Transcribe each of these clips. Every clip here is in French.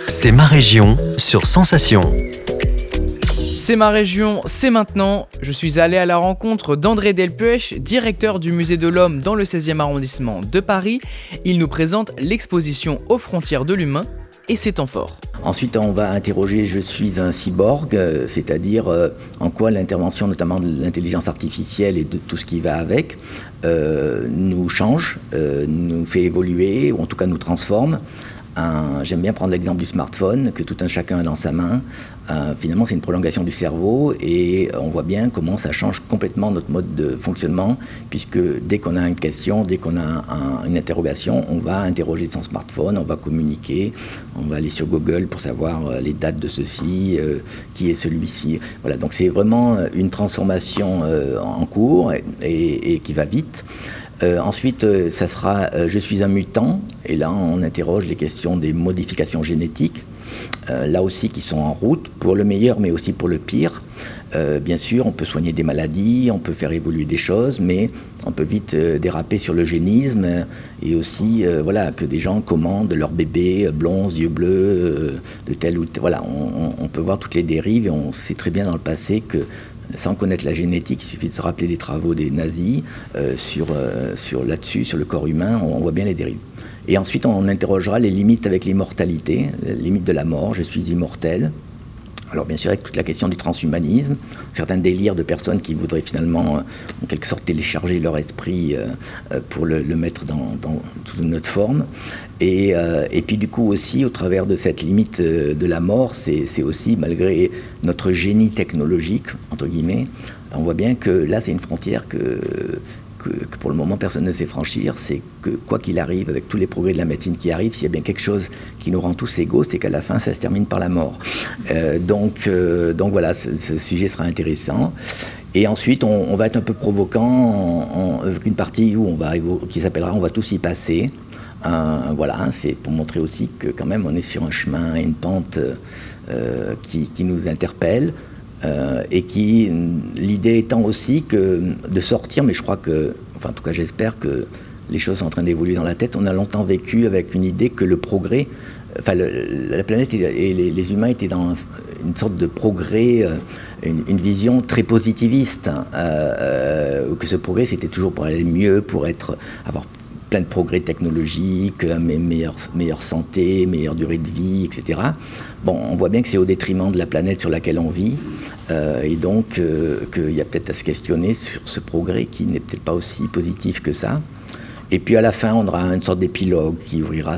C'est ma région sur Sensation. C'est ma région, c'est maintenant. Je suis allé à la rencontre d'André Delpuech, directeur du Musée de l'Homme dans le 16e arrondissement de Paris. Il nous présente l'exposition aux frontières de l'humain et ses temps forts. Ensuite, on va interroger « Je suis un cyborg », c'est-à-dire en quoi l'intervention notamment de l'intelligence artificielle et de tout ce qui va avec nous change, nous fait évoluer ou en tout cas nous transforme. J'aime bien prendre l'exemple du smartphone que tout un chacun a dans sa main. Finalement, c'est une prolongation du cerveau et on voit bien comment ça change complètement notre mode de fonctionnement, puisque dès qu'on a une question, dès qu'on a une interrogation, on va interroger son smartphone, on va communiquer, on va aller sur Google pour savoir les dates de ceci, qui est celui-ci. Voilà, donc c'est vraiment une transformation en cours et qui va vite. Ensuite, ça sera « Je suis un mutant » et là on interroge les questions des modifications génétiques, là aussi qui sont en route, pour le meilleur mais aussi pour le pire. Bien sûr, on peut soigner des maladies, on peut faire évoluer des choses, mais on peut vite déraper sur l'eugénisme et aussi voilà, que des gens commandent leur bébé blond, yeux bleus, de tel ou tel. Voilà, on peut voir toutes les dérives et on sait très bien dans le passé que sans connaître la génétique, il suffit de se rappeler des travaux des nazis sur le corps humain, on voit bien les dérives. Et ensuite, on interrogera les limites avec l'immortalité, les limites de la mort, je suis immortel. Alors bien sûr, avec toute la question du transhumanisme, certains délires de personnes qui voudraient finalement, en quelque sorte, télécharger leur esprit pour le mettre sous une autre forme. Et puis du coup aussi, au travers de cette limite de la mort, c'est aussi, malgré notre génie technologique, entre guillemets, on voit bien que là, c'est une frontière que pour le moment personne ne sait franchir. C'est que quoi qu'il arrive, avec tous les progrès de la médecine qui arrivent, s'il y a bien quelque chose qui nous rend tous égaux, c'est qu'à la fin ça se termine par la mort. Donc voilà, ce sujet sera intéressant. Et ensuite on va être un peu provocant avec une partie qui s'appellera « On va tous y passer ». Voilà, c'est pour montrer aussi que quand même on est sur un chemin, une pente qui nous interpelle. Et l'idée étant aussi de sortir, mais je crois en tout cas j'espère que les choses sont en train d'évoluer dans la tête. On a longtemps vécu avec une idée que le progrès, la planète et les humains étaient dans une sorte de progrès, une vision très positiviste, que ce progrès c'était toujours pour aller mieux, pour avoir plein de progrès technologiques, meilleure santé, meilleure durée de vie, etc. Bon, on voit bien que c'est au détriment de la planète sur laquelle on vit, et donc qu'il y a peut-être à se questionner sur ce progrès qui n'est peut-être pas aussi positif que ça. Et puis à la fin, on aura une sorte d'épilogue qui ouvrira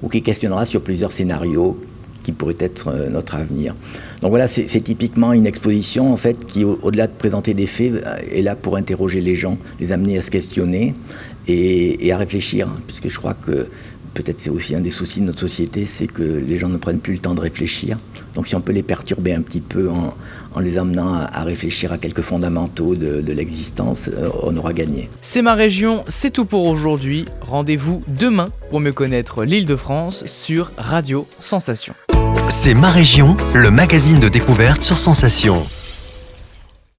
ou qui questionnera sur plusieurs scénarios qui pourraient être notre avenir. Donc voilà, c'est typiquement une exposition en fait qui, au-delà de présenter des faits, est là pour interroger les gens, les amener à se questionner et à réfléchir, puisque je crois que peut-être c'est aussi un des soucis de notre société, c'est que les gens ne prennent plus le temps de réfléchir. Donc si on peut les perturber un petit peu en les amenant à réfléchir à quelques fondamentaux de l'existence, on aura gagné. C'est ma région, c'est tout pour aujourd'hui. Rendez-vous demain pour mieux connaître l'Île-de-France sur Radio Sensation. C'est ma région, le magazine de découverte sur Sensation.